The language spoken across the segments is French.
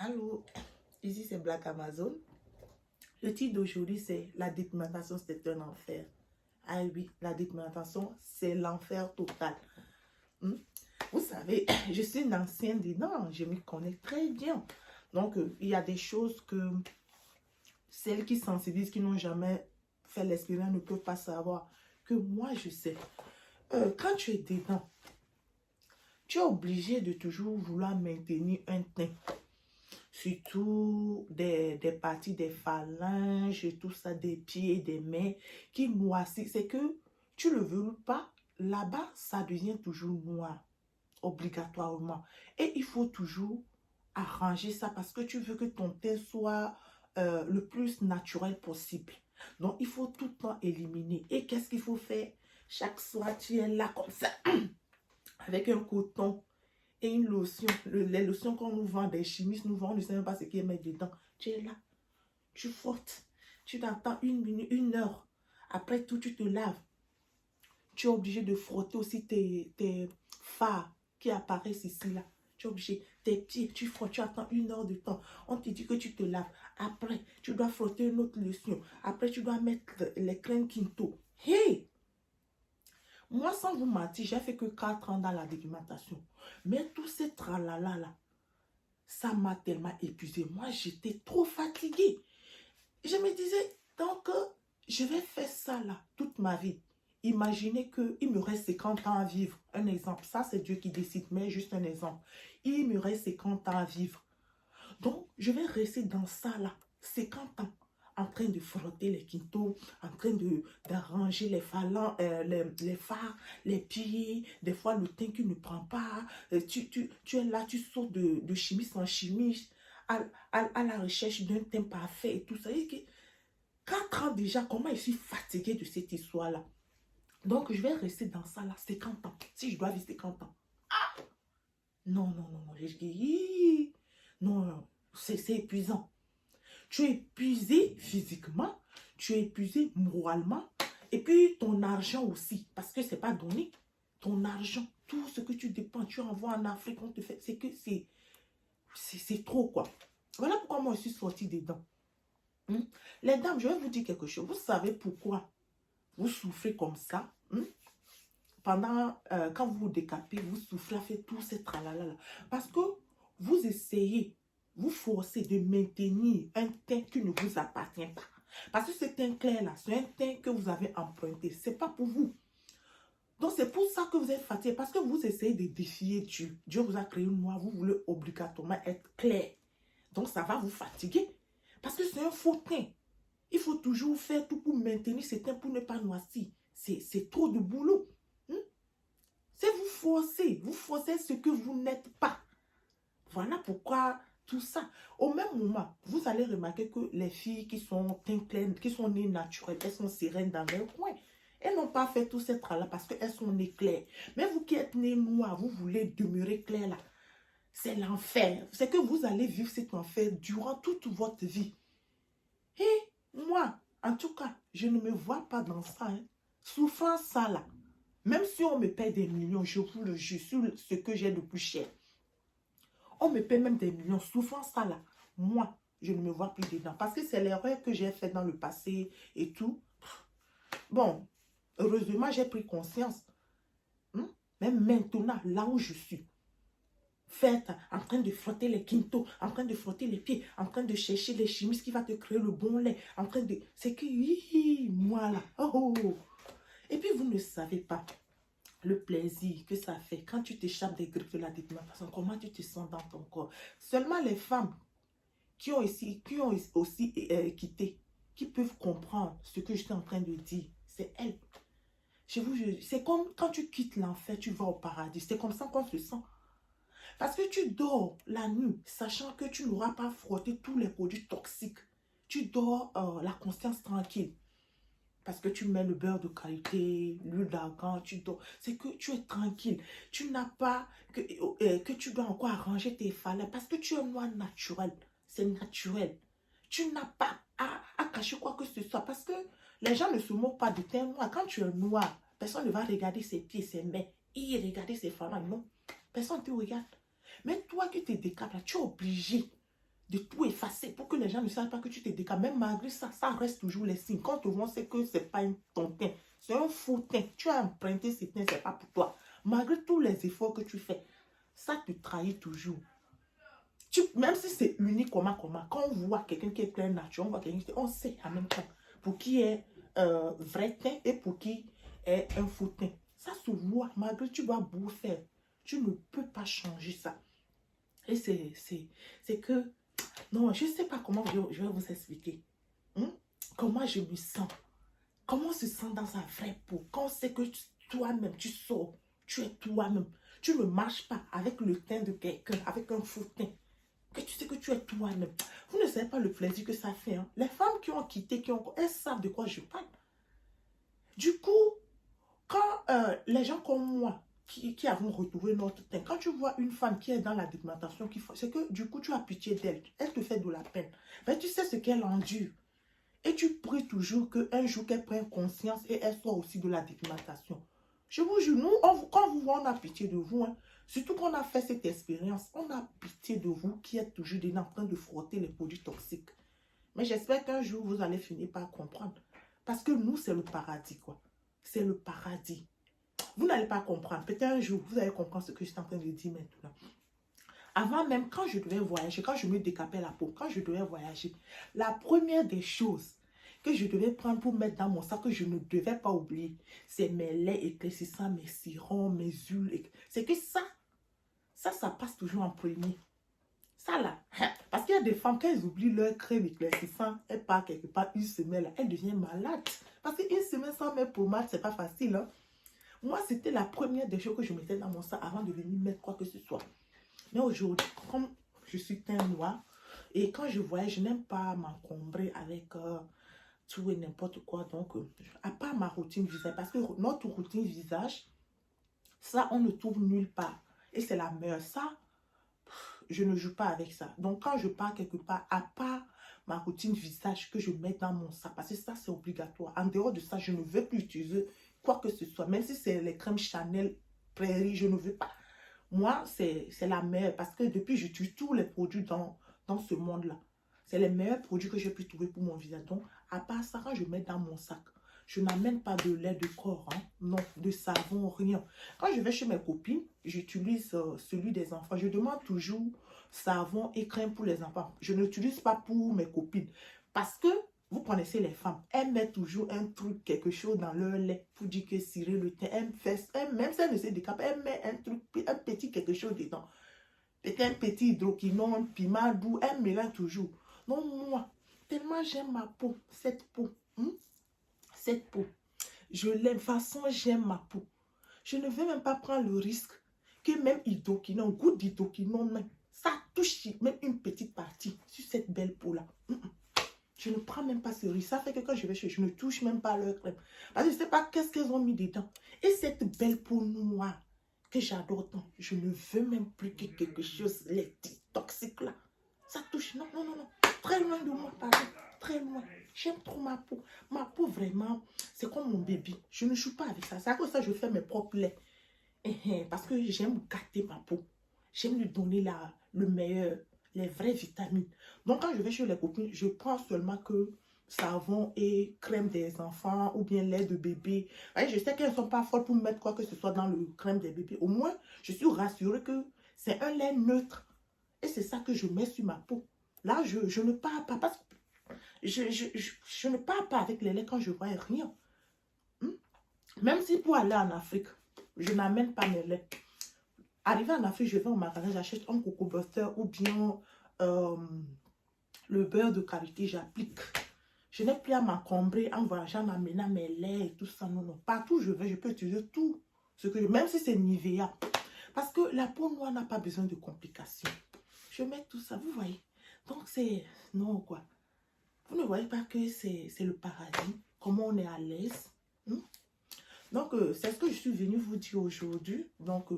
Allô, ici c'est Black Amazon. Le titre d'aujourd'hui c'est la dépigmentation, c'est un enfer. Ah oui, la dépigmentation, c'est l'enfer total. Vous savez, je suis une ancienne dedans, je me connais très bien. Donc, il y a des choses que celles qui sensibilisent, qui n'ont jamais fait l'expérience ne peuvent pas savoir, que moi je sais. Quand tu es dedans, tu es obligé de toujours vouloir maintenir un teint. Surtout des parties des phalanges, tout ça, des pieds et des mains qui noircissent. C'est que tu le veux pas, là-bas, ça devient toujours noir, obligatoirement. Et il faut toujours arranger ça parce que tu veux que ton teint soit le plus naturel possible. Donc, il faut tout le temps éliminer. Et qu'est-ce qu'il faut faire? Chaque soir, tu es là comme ça, avec un coton et une lotion. Les lotions qu'on nous vend, des chimistes nous vendent, on ne sait même pas ce qu'ils mettent dedans. Tu es là, tu frottes, tu t'attends 1 minute, 1 heure. Après tout, tu te laves. Tu es obligé de frotter aussi tes fards qui apparaissent ici, là. Tu es obligé, tes pieds, tu frottes, tu attends 1 heure de temps. On te dit que tu te laves. Après, tu dois frotter une autre lotion. Après, tu dois mettre les crèmes Kinto. Hey! Moi, sans vous mentir, j'ai fait que 4 ans dans la dépigmentation. Mais tous ces tralala là, ça m'a tellement épuisé. Moi, j'étais trop fatiguée. Je me disais, donc, je vais faire ça là toute ma vie. Imaginez qu'il me reste 50 ans à vivre. Un exemple, ça c'est Dieu qui décide, mais juste un exemple. Il me reste 50 ans à vivre. Donc, je vais rester dans ça là, 50 ans, en train de frotter les quintaux, en train d'arranger les phalanges, les phares, les pieds, des fois le teint qui ne prend pas. Tu es là, tu sautes de chimiste en chimiste à la recherche d'un teint parfait et tout ça. Et que 4 ans déjà, comment je suis fatiguée de cette histoire-là. Donc, je vais rester dans ça là, 50 ans. Si je dois vivre 50 ans. Non, non, non, non, j'ai dit, non, non, c'est épuisant. Tu es épuisé physiquement, tu es épuisé moralement, et puis ton argent aussi, parce que c'est pas donné. Ton argent, tout ce que tu dépenses, tu envoies en Afrique, on te fait, c'est que c'est trop quoi. Voilà pourquoi moi je suis sortie dedans. Les dames, je vais vous dire quelque chose. Vous savez pourquoi vous souffrez comme ça? Pendant, quand vous vous décapez, vous souffrez, fait tout ce tralala là. Parce que vous essayez, vous forcez de maintenir un teint qui ne vous appartient pas. Parce que ce teint clair là, c'est un teint que vous avez emprunté. Ce n'est pas pour vous. Donc c'est pour ça que vous êtes fatigué. Parce que vous essayez de défier Dieu. Dieu vous a créé noir, vous voulez obligatoirement être clair. Donc ça va vous fatiguer. Parce que c'est un faux teint. Il faut toujours faire tout pour maintenir ce teint pour ne pas noircir. C'est trop de boulot. C'est vous forcez ce que vous n'êtes pas. Voilà pourquoi tout ça. Au même moment, vous allez remarquer que les filles qui sont teint clair, qui sont nées naturelles, elles sont sereines dans leur coin. Elles n'ont pas fait tout ce travail parce qu'elles sont nées claires. Mais vous qui êtes nées noires, vous voulez demeurer clair là. C'est l'enfer. C'est que vous allez vivre cet enfer durant toute votre vie. Et moi, en tout cas, je ne me vois pas dans ça. Souffrant ça là. Même si on me paie des millions, je vous le jure, sur ce que j'ai de plus cher. On me paie même des millions, souffrant ça là. Moi, je ne me vois plus dedans. Parce que c'est l'erreur que j'ai faite dans le passé et tout. Bon, heureusement, j'ai pris conscience. Même maintenant, là où je suis, faite, en train de frotter les quintos, en train de frotter les pieds, en train de chercher les chimistes qui va te créer le bon lait, en train de... C'est que, oui, moi là, oh. Et puis, vous ne savez pas le plaisir que ça fait quand tu t'échappes des grippes de la dépigmentation, comment tu te sens dans ton corps. Seulement les femmes qui ont aussi quitté, qui peuvent comprendre ce que je suis en train de dire, c'est elles. Je vous jure, c'est comme quand tu quittes l'enfer, tu vas au paradis. C'est comme ça qu'on se sent. Parce que tu dors la nuit, sachant que tu n'auras pas frotté tous les produits toxiques. Tu dors la conscience tranquille. Parce que tu mets le beurre de qualité, l'huile d'argan, tu dors. C'est que tu es tranquille. Tu n'as pas que tu dois encore arranger tes phalanges. Parce que tu es noir naturel. C'est naturel. Tu n'as pas à cacher quoi que ce soit. Parce que les gens ne se moquent pas de teint noir. Quand tu es noir, personne ne va regarder ses pieds, ses mains. Et regarder ses phalanges. Non. Personne ne te regarde. Mais toi qui te décapes, tu es obligé de tout effacer pour que les gens ne savent pas que tu te décapes. Même malgré ça, ça reste toujours les signes. Quand on te voit, c'est que c'est pas ton teint. C'est un faux teint. Tu as emprunté ce teint, c'est pas pour toi. Malgré tous les efforts que tu fais, ça te trahit toujours. Même si c'est unique, comment, quand on voit quelqu'un qui est plein nature, on voit quelqu'un qui on sait en même temps pour qui est vrai teint et pour qui est un faux teint. Ça se voit, malgré tu vas beau faire. Tu ne peux pas changer ça. Et c'est que, non, je ne sais pas comment je vais vous expliquer. Comment je me sens. Comment on se sent dans sa vraie peau. Quand on sait que toi-même, tu sors, tu es toi-même. Tu ne marches pas avec le teint de quelqu'un, avec un faux teint. Que tu sais que tu es toi-même. Vous ne savez pas le plaisir que ça fait. Hein? Les femmes qui ont quitté, elles savent de quoi je parle. Du coup, quand les gens comme moi, qui avons retrouvé notre teint, quand tu vois une femme qui est dans la dépigmentation, c'est que du coup, tu as pitié d'elle. Elle te fait de la peine. Mais tu sais ce qu'elle endure. Et tu pries toujours qu'un jour qu'elle prenne conscience et elle soit aussi de la dépigmentation. Je vous jure, nous, quand vous voyez, on a pitié de vous. Hein. Surtout qu'on a fait cette expérience, on a pitié de vous qui êtes toujours en train de frotter les produits toxiques. Mais j'espère qu'un jour, vous allez finir par comprendre. Parce que nous, c'est le paradis, quoi. C'est le paradis. Vous n'allez pas comprendre. Peut-être un jour, vous allez comprendre ce que je suis en train de dire maintenant. Avant même, quand je devais voyager, quand je me décapais la peau, quand je devais voyager, la première des choses que je devais prendre pour mettre dans mon sac, que je ne devais pas oublier, c'est mes laits éclaircissants, mes sirop, mes huiles. C'est que ça passe toujours en premier. Ça là, parce qu'il y a des femmes, quand elles oublient leur crème éclaircissant, elles partent quelque part une semaine, là, elles deviennent malades. Parce qu'une semaine sans mettre pommade, c'est pas facile. Hein? Moi, c'était la première des choses que je mettais dans mon sac avant de venir mettre quoi que ce soit. Mais aujourd'hui, comme je suis teint noir, et quand je voyage, je n'aime pas m'encombrer avec tout et n'importe quoi. Donc, à part ma routine visage, parce que notre routine visage, ça, on ne trouve nulle part. Et c'est la meilleure. Ça, je ne joue pas avec ça. Donc, quand je pars quelque part, à part ma routine visage que je mets dans mon sac, parce que ça, c'est obligatoire. En dehors de ça, je ne veux plus utiliser quoi que ce soit. Même si c'est les crèmes Chanel, Prairie, je ne veux pas. Moi, c'est la meilleure parce que depuis, j'utilise tous les produits dans ce monde-là. C'est les meilleurs produits que j'ai pu trouver pour mon visage. Donc, à part ça, quand je mets dans mon sac, je n'amène pas de lait de corps, hein, non, de savon, rien. Quand je vais chez mes copines, j'utilise celui des enfants. Je demande toujours savon et crème pour les enfants. Je n'utilise pas pour mes copines parce que vous connaissez les femmes, elles mettent toujours un truc, quelque chose dans leur lait pour dire que cirer le teint. Même si elles ne se décapent, elles mettent un truc, un petit quelque chose dedans. Peut-être un petit hydroquinone, un piment doux, elles mélangent toujours. Non, moi, tellement j'aime ma peau, cette peau. Cette peau. Je l'aime, façon j'aime ma peau. Je ne veux même pas prendre le risque que même hydroquinone, goût d'hydroquinone, même, ça touche même une petite partie sur cette belle peau-là. Je ne prends même pas ce risque. Ça fait que quand je vais chez eux, je ne touche même pas leur crème. Parce que je ne sais pas qu'est-ce qu'elles ont mis dedans. Et cette belle peau noire que j'adore tant, je ne veux même plus que quelque chose, les toxiques là. Ça touche. Non, non, non, non. Très loin de moi, pardon. Très loin. J'aime trop ma peau. Ma peau, vraiment, c'est comme mon bébé. Je ne joue pas avec ça. C'est à cause de ça que je fais mes propres laits. Parce que j'aime gâter ma peau. J'aime lui donner le meilleur, les vraies vitamines. Donc, quand je vais chez les copines, je prends seulement que savon et crème des enfants ou bien lait de bébé. Ouais, je sais qu'elles ne sont pas folles pour mettre quoi que ce soit dans le crème des bébés. Au moins, je suis rassurée que c'est un lait neutre. Et c'est ça que je mets sur ma peau. Là, je ne pars pas. Parce que je ne pars pas avec les laits quand je vois rien. Même si pour aller en Afrique, je n'amène pas mes laits. Arrivé en Afrique, je vais au magasin, j'achète un coco butter ou bien le beurre de karité, j'applique. Je n'ai plus à m'encombrer en voyageant, en amenant mes laits et tout ça. Non, non. Partout où je vais, je peux utiliser tout ce que je... Même si c'est Nivea. Parce que la peau noire n'a pas besoin de complications. Je mets tout ça, vous voyez. Donc, c'est... Non, quoi. Vous ne voyez pas que c'est le paradis. Comment on est à l'aise. Donc, c'est ce que je suis venue vous dire aujourd'hui. Donc,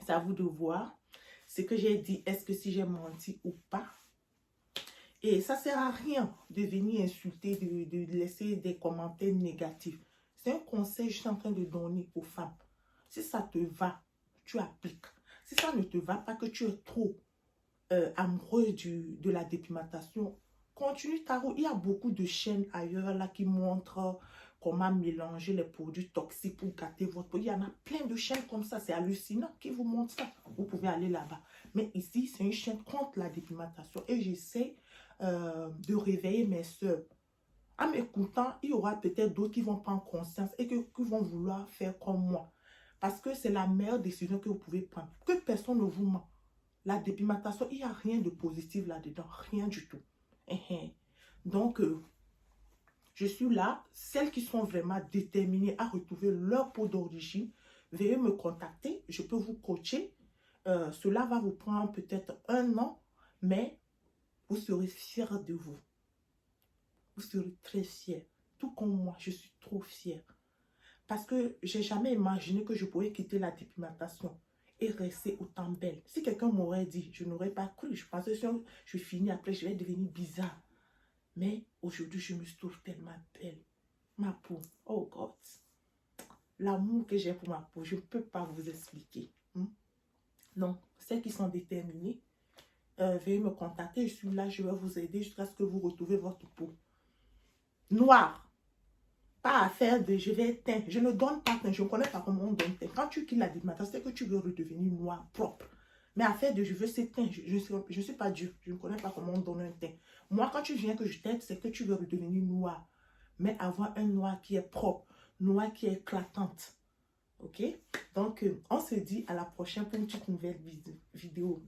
c'est à vous de voir ce que j'ai dit. Est-ce que si j'ai menti ou pas? Et ça ne sert à rien de venir insulter, de laisser des commentaires négatifs. C'est un conseil que je suis en train de donner aux femmes. Si ça te va, tu appliques. Si ça ne te va pas, que tu es trop amoureux de la dépigmentation, continue ta route. Il y a beaucoup de chaînes ailleurs là qui montrent comment mélanger les produits toxiques pour gâter votre peau. Il y en a plein de chaînes comme ça. C'est hallucinant qui vous montrent ça. Vous pouvez aller là-bas. Mais ici, c'est une chaîne contre la dépigmentation. Et j'essaie de réveiller mes soeurs. En m'écoutant, il y aura peut-être d'autres qui vont prendre conscience et qui vont vouloir faire comme moi. Parce que c'est la meilleure décision que vous pouvez prendre. Que personne ne vous ment. La dépigmentation, il n'y a rien de positif là-dedans. Rien du tout. Donc, je suis là. Celles qui sont vraiment déterminées à retrouver leur peau d'origine, veuillez me contacter. Je peux vous coacher. Cela va vous prendre peut-être 1 an, mais vous serez fiers de vous. Vous serez très fiers. Tout comme moi, je suis trop fière. Parce que j'ai jamais imaginé que je pourrais quitter la dépigmentation et rester autant belle. Si quelqu'un m'aurait dit, je n'aurais pas cru. Je pensais que je finis après, je vais devenir bizarre. Mais aujourd'hui, je me trouve tellement belle. Ma peau, oh God. L'amour que j'ai pour ma peau, je ne peux pas vous expliquer. Donc, celles qui sont déterminées, veuillez me contacter. Je suis là, je vais vous aider jusqu'à ce que vous retrouvez votre peau noire. Pas à faire de je vais teindre. Je ne donne pas teint. Je ne connais pas comment on donne teint. Quand tu quittes la dépigmentation, c'est que tu veux redevenir noir, propre. Mais à faire de je veux ces teints, je ne suis pas Dieu. Je ne connais pas comment on donne un teint. Moi, quand tu viens que je t'aide, c'est que tu veux redevenir noir. Mais avoir un noir qui est propre, noir qui est éclatante. Ok? Donc, on se dit à la prochaine pour une toute nouvelle vidéo.